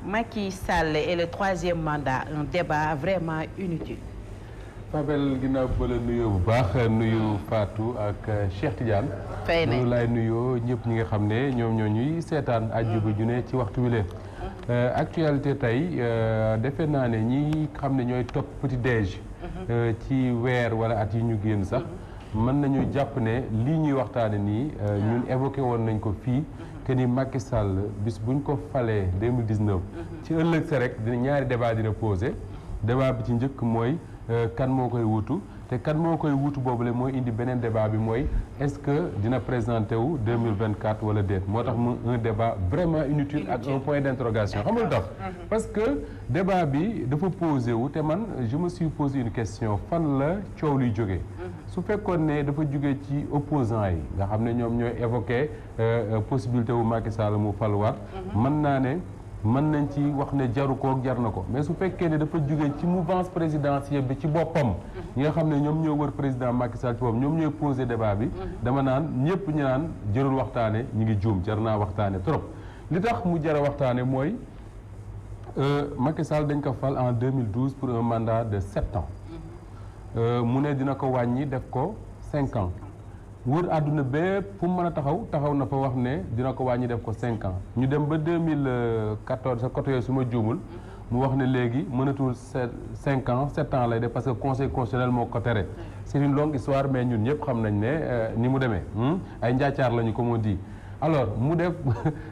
Macky Sall et le troisième mandat, un débat vraiment inutile. Fabel ginnaaw ba la nuyoo bu baax nuyu Fatou ak Cheikh Tidiane. fay nañ laay nuyoo ñëpp ñi nga xam ne ñoom ñoo ñuy seetaan àjjuma ju ne ci waxtu wi leen. actualité tey defe naa ne ñi xam ne ñooy topp petit déj. ci weer wala at yi ñu génn sax. mën nañu jàpp ne lii ñuy waxtaane nii ñun évoqué woon nañ ko fii que ni Macky Sall bis buñ ko falee 2019 ci ëllëg sa rek dina ñaari débat dina posé débat bi ci njëkk mooy kan moo koy wutu te kan moo koy wutu boobule mooy indi beneen débat bi mooy est-ce que dina présenté wu 2024 wala déet moo tax mu un débat vraiment inutile ak un point d'interrogation xam nga lu tax parce que débat bi dafa posé wu te man je me suis posé une question fan la coow luy jógee su fekkoon ne dafa jóge ci opposants yi nga xam ne ñoom ñooy évoqué possibilité wu Macky Sall mu faluwaat mën naa ne mën nañ ci wax ne jaru ko jar na ko mais su fekkee ne dafa jóge ci mouvance présidentielle bi ci boppam ñi nga xam ne ñoom ñoo wër président Macky Sall ci boppam ñoom ñooy posé débat bi dama naan ñëpp ñu naan jërul waxtaane ñi ngi juum jar naa waxtaane trop li tax mu jar a waxtaane mooy Macky Sall dañ ko fal en 2012 pour un mandat de 7 ans mu ne dina ko wàññi def ko 5 ans wër àdduna bépp fu mu mën a taxaw na fa wax ne dina ko wàññi def ko 5 ans ñu dem ba 2014 sa côté yooyu su ma juumul mu wax ne léegi mënatul 5 ans 7 ans lay def parce que conseil constitutionnel moo ko tere c'est une longue histoire mais ñun ñëpp xam nañ ne ni mu demee ay njaacaar lañu comme on dit alors mu def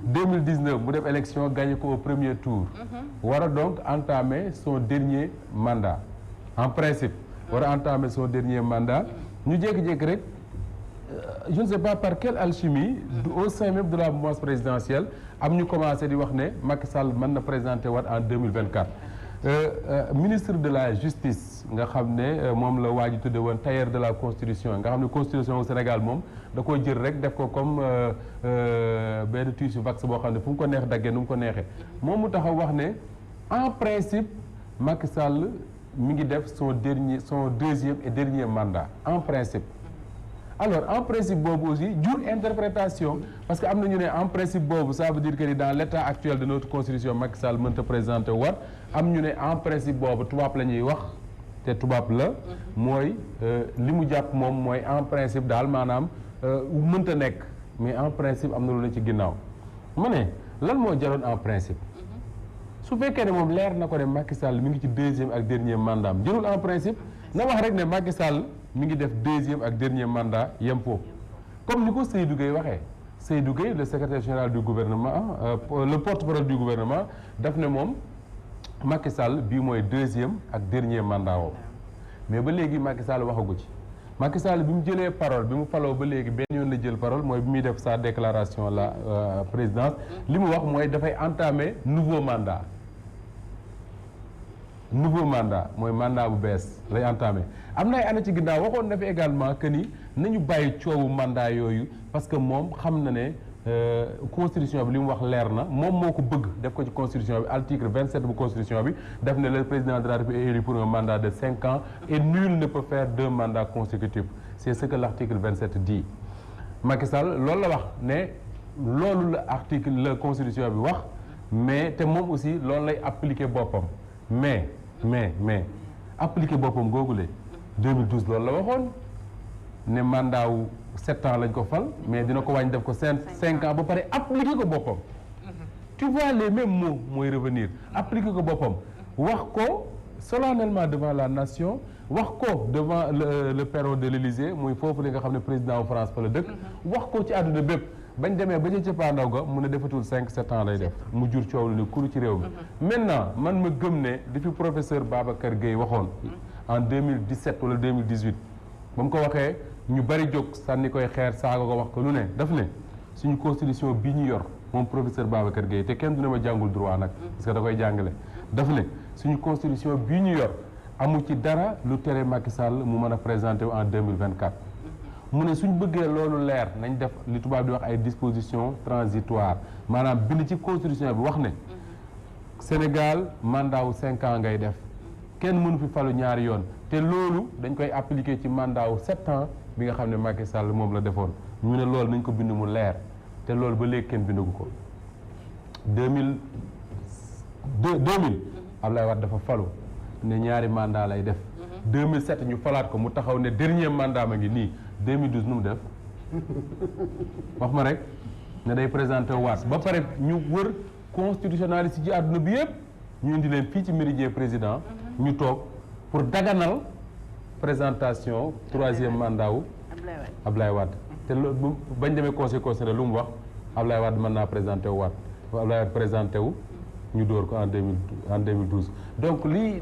2019 mu def élection gagné ko au premier tour war a donc entamer son dernier mandat en principe war a entamer son dernier mandat ñu jékki-jékki rek je ne sais pas par quelle alchimie au sein même de la mouvance présidentielle am ñu commencé di wax ne Macky Sall mën na présenter waat en 2024 ministre de la justice nga xam ne moom la waa ji tudde woon tailleur de la constitution nga xam ne constitution au Sénégal moom da koy jël rek def ko comme benn tissu vax boo xam ne fu mu ko neex daggee nu mu ko neexee moom mu taxaw wax ne en principe Macky Sall mi ngi def son deuxième et dernier mandat en principe alors en principe boobu aussi jur interprétation parce que am na ñu ne en principe boobu ça veut dire que ni dans l'état actuel de notre constitution Macky Sall mënta présenter waat am ñu ne en principe boobu tubaab la ñuy wax te tubaab la mooy li mu jàpp moom mooy en principe daal maanaam mënta nekk mais en principe am na lu ne ci ginnaaw ma ne lan moo jaroon en principe su fekkee ne moom leer na ko ne Macky Sall mi ngi ci deuxième ak dernier mandat am jërul en principe na wax rek ne Macky Sall mi ngi def deuxième ak dernier mandat yem foofu comme ni ko Seydou Gueye waxee Seydou Gueye le secrétaire général du gouvernement le porte-parole du gouvernement daf ne moom Macky Sall bii mooy deuxième ak dernier mandat woo mais ba léegi Macky Sall waxagu ci Macky Sall bi mu jëlee parole bi mu faloo ba léegi benn yoon la jël parole mooy bi muy def sa déclaration la présidence li mu wax mooy dafay entamer nouveau mandat mooy mandat bu bees lay entamé am na ay année ci ginnaaw waxoon na fi également que ni nañu bàyyi coowu mandat yooyu parce que moom xam na ne constitution bi li mu wax leer na moom moo ko bëgg def ko ci constitution bi article 27 bu constitution bi def ne le président de la République est élu pour un mandat de 5 ans et nul ne peut faire 2 mandats consécutifs c'est ce que l'article 27 dit Macky Sall loolu la wax ne loolu la article la constitution bi wax mais te moom aussi loolu lay appliquer boppam mais appliqué boppam googule 2012 loolu la waxoon ne mandat wu 7 ans lañ ko fal mais dina ko wàññi def ko 5 ans ba pare appliqué ko boppam tu vois les mêmes mots mooy revenir appliqué ko boppam wax ko solennellement devant la nation wax ko devant le perron de l'Élysée muy foofu li nga xam ne président wu France fa la dëkk wax ko ci àdduna bépp bañ demee ba ca cëppaandaw ga mu ne defatul 5-7 ans lay def mu jur coow lu ne kuru ci réew mi maintenant man ma gëm ne di fi professeur Babacar Gueye waxoon en 2017 wala 2018 ba mu ko waxee ñu bari jóg sànni koy xeer saaga ko wax ko lu ne daf ne suñu constitution bi ñu yor moom professeur Babacar Gueye te kenn du ne ma jàngul droit nag parce que da koy jàngale daf ne suñu constitution bi ñu yor amu ci dara lu tere Macky Sall mu mën a présenter en 2024 mu ne suñ bëggee loolu leer nañ def li tubaab di wax ay dispositions transitoires maanaam bind ci constitution bi wax ne Sénégal mandat wu 5 ans ngay def kenn mënu fi falu ñaari yoon te loolu dañ koy appliquer ci mandat wu 7 ans bi nga xam ne Macky Sall moom la defoon ñu ne loolu nañ ko bind mu leer te loolu ba léegi kenn bindagu ko 2000 Ablaye Wade dafa falu ne ñaari mandat lay def 2007 ñu falaat ko mu taxaw ne dernier mandat ma ngi nii 2012 nu mu def wax ma rek ne day présenté waat ba pare ñu wër constitutionnaliste ci àdduna bi yëpp ñu indi leen fii ci Méridien président ñu toog pour daganal présentation troisième mandat wu Ablaye Wade te loolu bañ demee conseil constitutionnel lu mu wax Ablaye Wade mën naa présenté wu waat Ablaye Wade présenté wu ñu dóor ko en 2012 donc lii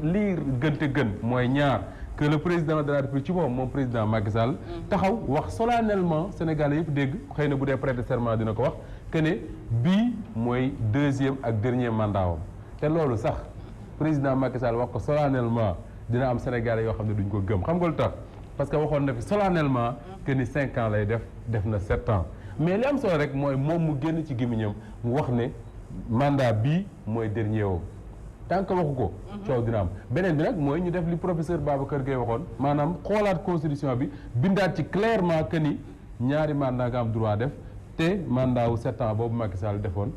gënte gën mooy ñaar que le président de la République ci moom président Macky Sall taxaw wax solennellement Sénégalais yëpp dégg xëy na bu dee prêter serment dina ko wax que ne bii mooy deuxième ak dernier mandat wam te loolu sax président Macky Sall wax ko solennellement dina am Sénégalais yoo xam ne duñ ko gëm xam nga lu tax parce que waxoon na fi solennellement que ni 5 ans lay def na 7 ans mais li am solo rek mooy moom mu génn ci gémmiñam mu wax ne mandat bii mooy dernier woo tant que waxu ko coow dina am beneen bi nag mooy ñu def li professeur Babacar Gueye waxoon maanaam xoolaat constitution bi bindaat ci clairement que ni ñaari mandat nga am droit def te mandat wu 7 ans boobu Macky Sall defoon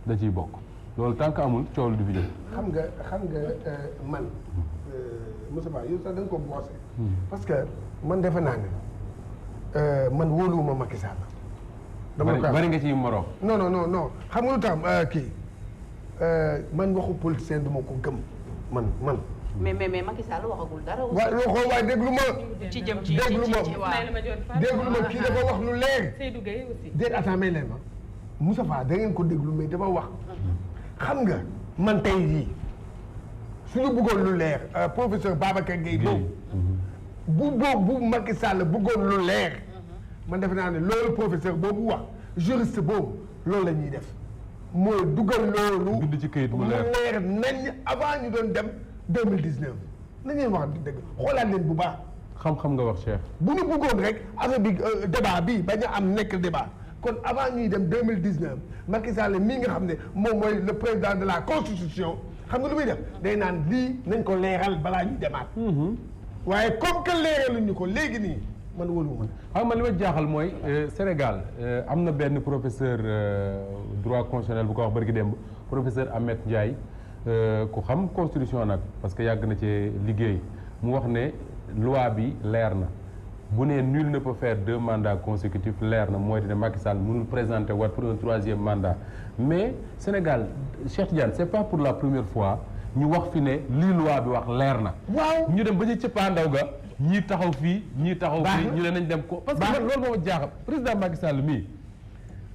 da ciy bokk loolu tant que amul coow lu du fi jël xam nga man Moussa Ba yow sax da nga ko boose parce que man defe naa ne man wóoluwuma Macky Sall bari nga ci moroom non xam nga lu tax kii man waxu politicien du ma ko gëm man mais Macky Sall waxagul dara. waaye déglu ma. ci jëm déglu ma kii dafa wax lu leer. Seydou Gueye aussi. déet attends may leen ma Moustapha da ngeen ko déglu mais dafa wax xam nga man tey jii suñu bëggoon lu leer professeur Babacar Gueye bu Macky Sall bëggoon lu leer man defe naa ne loolu professeur boobu wax juriste boobu loolu la ñuy def mooy dugal loolu. bind ci këyit mu leer nañ avant ñu doon dem 2019 na ngeen wax dëgg xoolaat leen bu baax. xam-xam nga wax Cheikh. bu ñu bëggoon rek affaire bi débat bi bañ a am nekk débat kon avant ñuy dem 2019 Macky Sall mii nga xam ne moom mooy le président de la constitution xam nga lu muy def day naan lii nañ ko leeral balaa ñuy demaat. waaye comme que leeraluñu ko léegi nii man wóoluwuma. xam nga li ma jaaxal mooy Sénégal am na benn professeur droit constitutionnel bu ko wax barki démb professeur Ahmed Ndiaye ku xam constitution nag parce que yàgg na ci liggéey mu wax ne loi bi leer na bu nee nul ne peut faire 2 mandats consécutifs leer na mooy ne Macky Sall mënul présenter waat pour un 3e mandat mais Sénégal Cheikh Tidiane c'est pas pour la première fois ñu wax fi ne lii loi bi wax leer na. waaw ñu dem ba ci cëppaandaw ga ñii taxaw fii ñii taxaw fii ñu ne nañ dem ko. parce que man loolu moo ma jaaxal président Macky Sall mii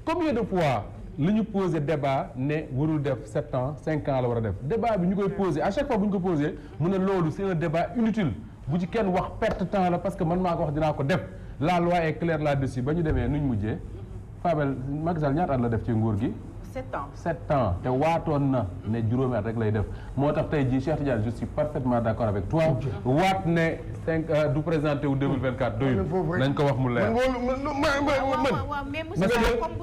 combien de fois la ñu posé débat ne warul def 7 ans 5 ans la war a def débat bi ñu koy posé à chaque fois bu ñu ko posé mu ne loolu c'est un débat inutile bu ci kenn wax perte temps la parce que man maa ko wax dinaa ko def la loi est claire là-dessus ba ñu demee nuñ mujjee Fabel Macky Sall ñaata at la def ci nguur gi. 7 ans te waatoon na ne juróomi at rek lay def moo tax tey jii Cheikh Tidiane je suis parfaitement d'accord avec toi waat ne 5 du présenté wu 2024 doyul nañ ko wax mu leer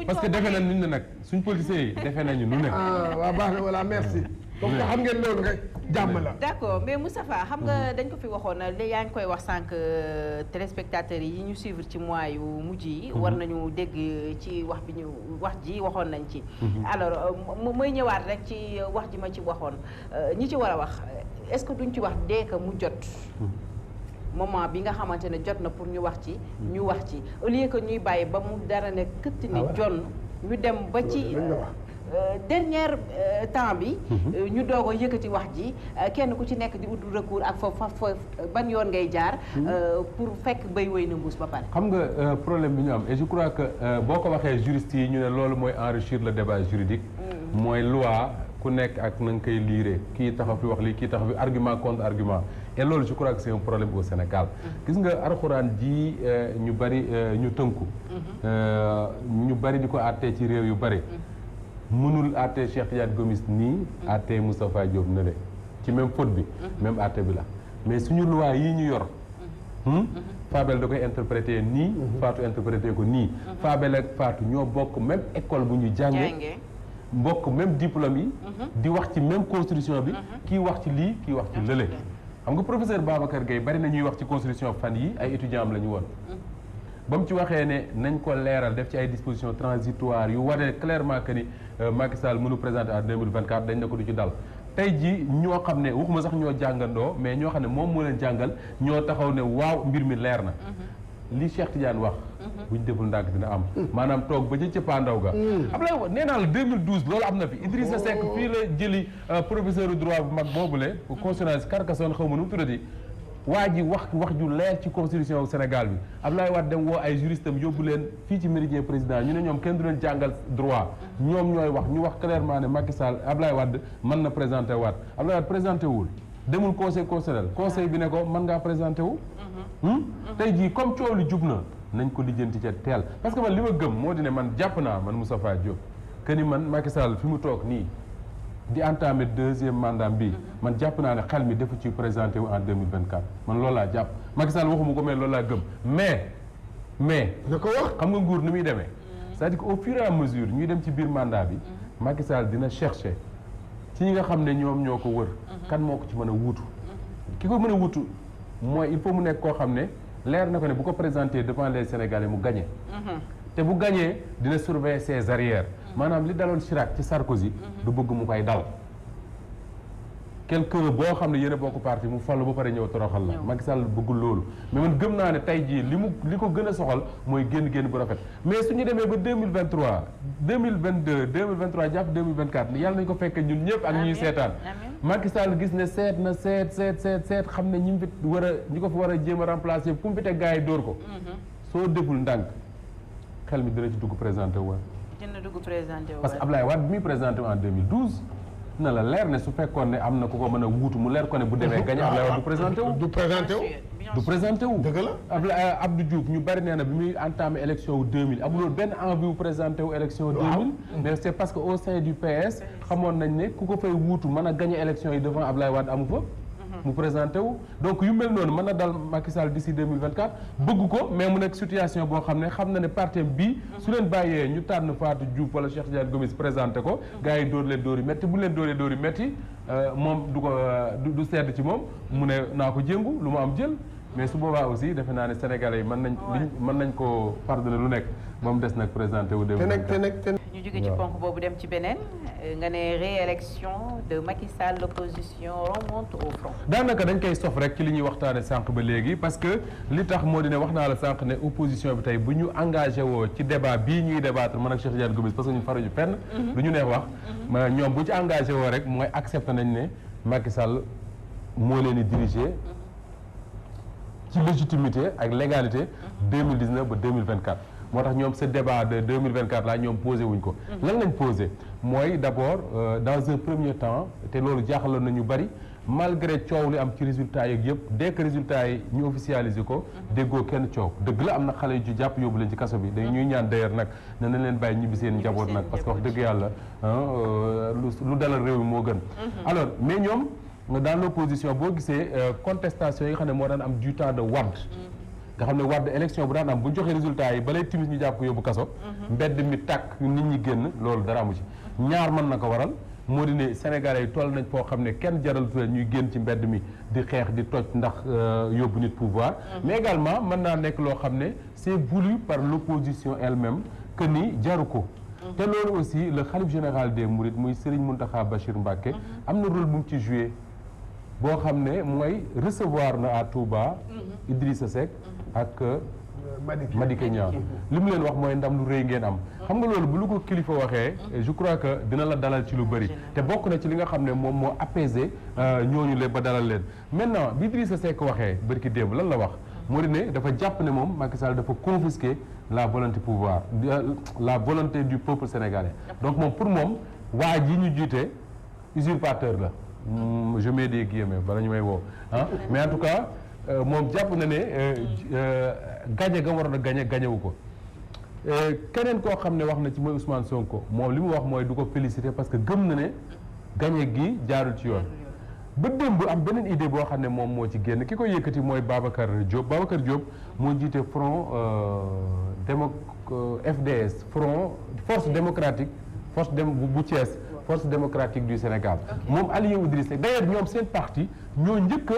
parce que defe nañ nu ne nag suñ policiers yi defe nañu nu ne waaw baax na voilà merci comme que xam ngeen loolu rek jàmm la. d'accord mais Moustapha xam nga dañ ko fi waxoon léegi yaa ngi koy wax sànq téléspectateurs yi ñu suivre ci mois yu mujj yi. war nañu dégg ci wax bi ñu wax ji waxoon nañ ci. alors mooy ñëwaat rek ci wax ji ma ci waxoon ñi ci war a wax est-ce que duñ ci wax dès que mu jot. moment bi nga xamante ne jot na pour ñu wax ci. ñu wax ci au lieu que ñuy bàyyi ba mu dara ne këtt ni jon ñu dem ba ci. dernier temps bi ñu doog a yëkkati wax ji kenn ku ci nekk di ut recours ak foofu ban yoon ngay jaar pour fekk bay wéy na mbuus ba pare xam nga problème bi ñu am et je crois que boo ko waxee juristes yi ñu ne loolu mooy enrichir le débat juridique mooy loi ku nekk ak na nga koy liiree kii taxaw fi wax lii kii taxaw fi argument contre argument et loolu je crois que c'est un problème au Sénégal gis nga alxuraan ji ñu bari ñu tënku ñu bari di ko àttee ci réew yu bari mënul àtte Cheikh Tidiane Gomis nii àtte Moustapha Diop ne ci même faute bi même àtte bi la mais suñu loi yi ñu yor Fabel da koy interpréter nii Fatou interpréter ko nii Fabel ak Fatou ñoo bokk même école bu ñu jàngee bokk même diplôme yi di wax ci même constitution bi kii wax ci lii kii wax ci lële xam nga professeur Babacar Gueye bari na ñuy wax ci constitution fan yi ay étudiants am la ñu woon ba mu ci waxee ne nañ ko leeral def ci ay dispositions transitoires yu wane clairement que ni Macky Sall mënu présenter en 2024 dañ ne ko du ci dal tey jii ñoo xam ne waxuma sax ñoo jàngandoo mais ñoo xam ne moom moo leen jàngal ñoo taxaw ne waaw mbir mi leer na li Cheikh Tidiane wax bu ñu deful ndànk dina am maanaam toog ba ci cëppaandaw ga Ablaye Wade nee naa la 2012 loolu am na fi Idrissa Seck fii la jëli professeur droit bu mag boobule constitutionnaliste Carcassonne xaw ma nu mu tuddati waa ji wax ju leer ci constitution wu Sénégal bi Ablaye Wade dem woo ay juriste am yóbbu leen fii ci Méridien Président ñu ne ñoom kenn du leen jàngal droit ñoom ñooy wax ñu wax clairement ne Macky Sall Ablaye Wade mën na présenté waat Ablaye Wade présenté wul demul conseil constitutionnel conseil bi ne ko mën ngaa présenté wu tey jii comme coow li jub na nañ ko lijjanti ca teel parce que man li ma gëm moo di ne man jàpp naa man Moustapha Diop que ni man Macky Sall fi mu toog nii di entamer deuxième mandat bi man jàpp naa ne xel mi defu ci présenté wu en 2024 man loolu laa jàpp Macky Sall waxuma ko mais loolu laa gëm mais na ko wax xam nga nguur ni muy demee c'est-à-dire que au fur et à mesure ñuy dem ci biir mandat bi Macky Sall dina chercher ci ñi nga xam ne ñoom ñoo ko wër kan moo ko ci mën a wuutu ki ko mën a wuutu mooy il faut mu nekk koo xam ne leer na ko ne bu ko présenté devant les Sénégalais mu gagné te bu gagné dina surveiller ses arrières maanaam li daloon Chirac ci Sarkozy du bëgg mu koy dal quelqu'un boo xam ne yéen a bokk parti mu fallu ba pare ñëw toroxal la Macky Sall bëggul loolu mais man gëm naa ne tey jii li ko gën a soxal mooy génn bu rafet mais suñu demee ba 2023 2022 2023 jàpp 2024 yàlla nañu ko fekk ñun ñëpp ak ñuy seetaan Macky Sall gis ne seet xam ne ñi ko fi war a jéem a remplacer ku mu fi teg gars yi dóor ko soo deful ndànk xel mi dina ci dugg présenté wu parce que Ablaye Wade bi muy présenté wu en 2012 na la leer ne su fekkoon ne am na ku ko mën a wuutu mu leer ko ne bu demee gañ Ablaye Wade du présenté wu dëgg la Abdou Diouf ñu bari nee na bi muy entamé élection wu 2000 amuloon benn envie wu présenté wu élection 2000 mais c'est parce que au sein du PS xamoon nañ ne ku ko fay wuutu mën a gañe élection yi devant Ablaye Wade amu fa mu présenté wu donc yu mel noonu mën na dal Macky Sall d'ici 2024 bëgg ko mais mu nekk situation boo xam ne ne parti bii su leen bàyyee ñu tànn Fatou Diouf wala Cheikh Tidiane Gomis présenté ko gars yi dóor leen dóor yu métti bu leen dóoree dóor yu métti moom du sedd ci moom mu ne naa ko jéngu lu mu am jël mais su boobaa aussi defe naa ne Sénégalais yi mën nañ ko pardonner lu nekk moom des nag présenté wu 2024 ñu jóge ci ponk boobu dem ci beneen nga ne réélection de Macky Sall l'opposition remonte au front. daanaka dañ koy sof rek ci li ñuy waxtaane sànq ba léegi parce que li tax moo di ne wax naa la sànq ne opposition bi tey bu ñu engagé woo ci débat bii ñuy débattre man ak Cheikh Tidiane Gomis parce que ñun faruñu fenn lu ñu neex wax ñoom bu ci engagé woo rek mooy accepté nañ ne Macky Sall moo leen di diriger ci légitimité ak légalité 2019 ba 2024 moo tax ñoom ce débat de 2024 là ñoom posé wuñ ko lan lañ posé mooy d'abord dans un premier temps te loolu jaaxaloon na ñu bari malgré coow li am ci résultats yeeg yëpp dès que résultats yi ñu officialisé ko déggoo kenn coow dëgg la am na xale yu ci jàpp yóbbu leen ci kaso bi dañ ñuy ñaan d'ailleurs nag ne nañ leen bàyyi ñibbi seen njaboot nag parce que wax dëgg yàlla lu dalal réew mi moo gën alors mais ñoom dans l'opposition boo gisee contestation yi nga xam ne moo daan am du temps de Wade nga xam ne Wade élection bu daan am bu joxe résultat yi balay timis ñu jàpp ko yóbbu kaso mbedd mi tàkk nit ñi génn loolu dara amu ci ñaar mën na ko waral moo di ne Sénégalais yi toll nañ foo xam ne kenn jaraltu leen ñuy génn ci mbedd mi di xeex di toj ndax yóbbu nit pouvoir mais également mën naa nekk loo xam ne c'est voulu par l'opposition elle-même que ni jaru ko te loolu aussi le khalife général des Mourides muy Serigne Mountakha Bachir Mbacké am na rôle bu mu ci joué boo xam ne mooy recevoir na à Touba Idrissa Seck ak Madické Niang li mu leen wax mooy ndam lu rëy ngeen am xam nga loolu bu lu ko kilifa waxee je crois que dina la dalal ci lu bëri te bokk na ci li nga xam ne moom moo apaisé ñooñu leen ba dalal leen maintenant bi Idrissa Seck waxee bërki démb lan la wax moo di ne dafa jàpp ne moom Macky Sall dafa confisquer la volonté pouvoir la volonté du peuple sénégalais donc moom pour moom waa ji ñu jiite usurpateur la je mets des guillemets bala ñu may woo mais en tout cas moom jàpp na ne gañe ga waroon a gañewu ko keneen koo xam ne wax na ci mooy Ousmane Sonko moom li mu wax mooy du ko féliciter parce que gëm na ne gañe gi jaarul ci yoon ba démb am beneen idée boo xam ne moom moo ci génn ki ko yëkkati mooy Babacar Diop moo jiite front FDS front force démocratique bu Thiès force démocratique du Sénégal moom allié Idrissa Seck d'ailleurs ñoom seen parti ñoo njëkk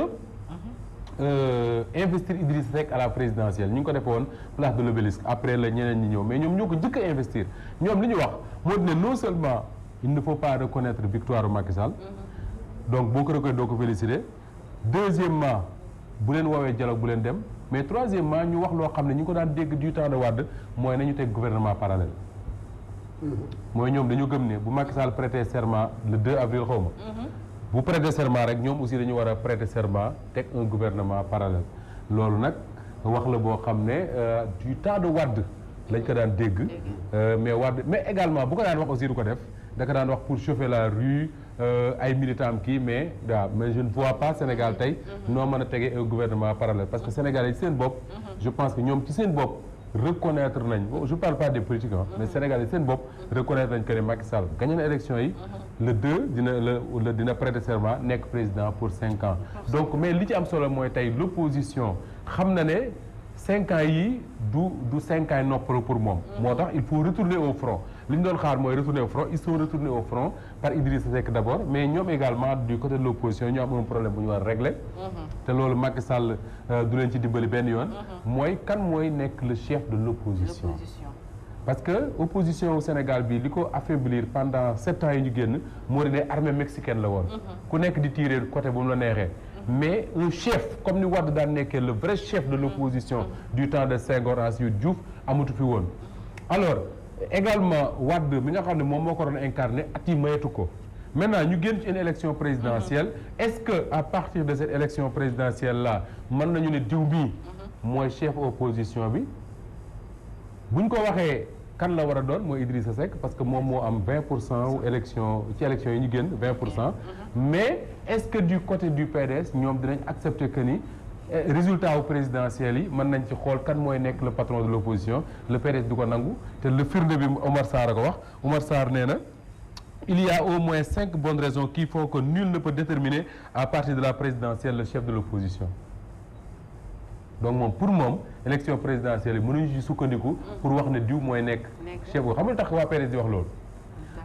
a investir Idrissa Seck à la présidentielle ñu ngi ko defoon place de l'Obélisque après la ñeneen ñi ñëw mais ñoom ñoo ko jëkk a investir ñoom li ñu wax moo di ne non seulement il ne faut pas reconnaître victoire Macky Sall donc boo ko reconnaître doo ko féliciter deuxièmement bu leen woowee dialogue bu leen dem mais troisièmement ñu wax loo xam ne ñu ko daan dégg du temps de Wade mooy nañu teg gouvernement parallèle mooy ñoom dañu gëm ne bu Macky Sall prêter serment le 2 avril xaw ma bu prêter serment rek ñoom aussi dañu war a prêter serment teg un gouvernement parallèle loolu nag wax la boo xam ne du temps de Wade lañ ko daan dégg mais Wade mais également bu ko daan wax aussi du ko def da ko daan wax pour chauffer la rue ay militants am kii mais waaw mais je ne vois pas Sénégal tey noo mën a tegee un gouvernement parallèle parce que Sénégalais ci seen bopp je pense que ñoom ci seen bopp reconnaître nañ je parle pas des politiques mais Sénégalais ci seen bopp reconnaître nañ que ne Macky Sall gagné na élection yi le 2 dina prêter serment nekk président pour 5 ans donc mais li ci am solo mooy tey l'opposition xam na ne 5 ans yi du 5 ans noppalu pour moom moo tax il faut retourner au front li ñu doon xaar mooy retourner au front ils sont retournés au front par Idrissa Seck d'abord mais ñoom également du côté de l'opposition ñu am un problème bu ñu war a régler te loolu Macky Sall du leen ci dimbali benn yoon mooy kan mooy nekk le chef de l'opposition parce que opposition au Sénégal bi li ko affaiblir pendant 7 ans yi ñu génn moo di ne armée mexicaine la woon ku nekk di tirer côté bu mu la neexee mais un chef comme ni Wade daan nekkee le vrai chef de l'opposition du temps de Senghor ensuite Diouf amatu fi woon alors également Wade mi nga xam ne moom moo ko doon incarné at yi mayetu ko maintenant ñu génn ci une élection présidentielle est-ce que à partir de cette élection présidentielle là mën nañu ne diw bii mooy chef opposition bi buñ ko waxee kan la war a doon mooy Idrissa Seck parce que moom moo am 20% wu élection ci élection yi ñu génn 20% mais est-ce que du côté du PDS ñoom dinañ accepter que ni résultat wu présidentiel yi mën nañ ci xool kan mooy nekk le patron de l'opposition le PDS du ko nangu te le firnde bi Omar Sarr a ko wax Omar Sarr nee na il y a au moins 5 bonnes raisons qui font que nul ne peut déterminer à partir de la présidentielle le chef de l'opposition donc moom pour moom élection présidentielle yi mënuñu ci sukkandiku pour wax ne diw mooy nekk chef boobu xam nga tax waa PDS di wax loolu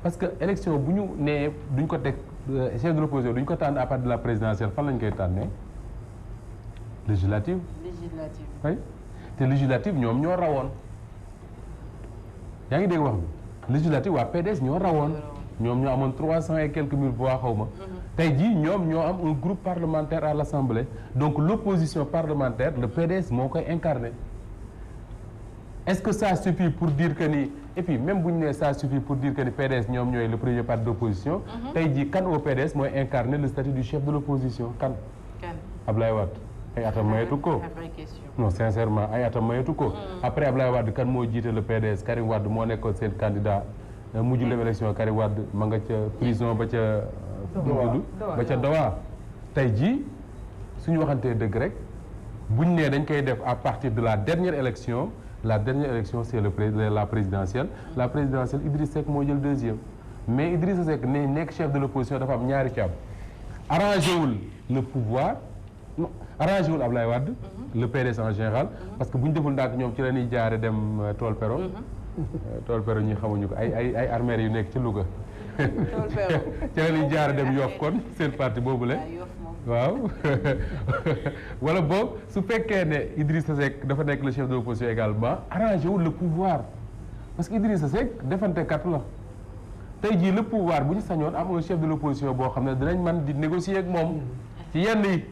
parce que élection bu ñu nee duñ ko teg chef de l'opposition duñ ko tànn à partir de la présidentielle fan lañ koy tànnee législative oui te législative ñoom ñoo rawoon yaa ngi dégg wax bi législative waa PDS ñoo rawoon ñoom ñoo amoon 300 et quelques mille voix xaw ma tey jii ñoom ñoo am un groupe parlementaire à l'Assemblée donc l'opposition parlementaire le PDS moo koy incarné est-ce que ça suffit pour dire que ni et puis même bu ñu nee ça suffit pour dire que ni PDS ñoom ñooy le premier parti d'opposition tey jii kan au PDS mooy incarner le statut du chef de l'opposition kan Ablaye Wade ay atam mayetu ko non sincèrement ay atam mayetu ko après Ablaye Wade kan moo jiite le PDS Karim Wade moo nekkoon seen candidat mujj dem élection Karim Wade ma nga ca prison ba ca Doha tey jii suñu waxantee dëgg rek buñ nee dañ koy def à partir de la dernière élection c'est la présidentielle Idrissa Seck moo jël deuxième mais Idrissa Seck ne nekk chef de l'opposition dafa am ñaari càmm arrangé wul le pouvoir non arrangé wul Ablaye Wade le PDS en général parce que bu ñu deful ndànk ñoom ci la ñuy jaare dem tool pero ñi xamuñu ko ay armères yu nekk ci Louga ci la ñuy jaare dem Yoff kon seen parti boobu la waaw wala boobu su fekkee ne Idrissa Seck dafa nekk le chef de l'opposition également arrangé wul le pouvoir parce que Idrissa Seck defante kat la tey jii le pouvoir bu ñu sañoon am un chef de l'opposition boo xam ne dinañ mën di négocier ak moom ci yenn yi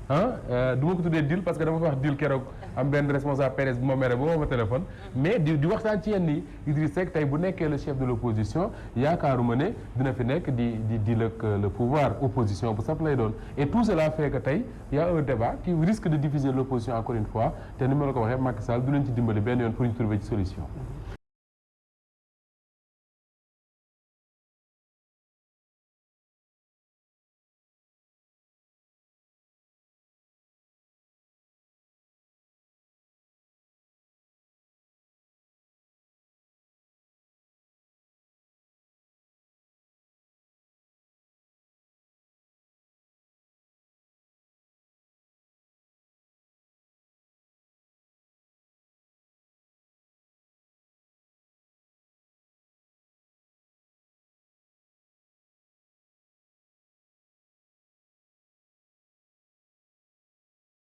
du ma ko tuddee deal parce que dama fa wax deal keroog am benn responsable PDS bu ma mere ba ma téléphone mais di waxtaan ci yenn yi Idriss Seck tey bu nekkee le chef de l'opposition yaakaaruma ne dina fi nekk di deal ak le pouvoir opposition bu sap lay doon et tout cela fait que tey y a un débat qui risque de diviser l'opposition encore une fois te ni ma la ko waxee Macky Sall du leen ci dimbali benn yoon pour ñu trouver ci solution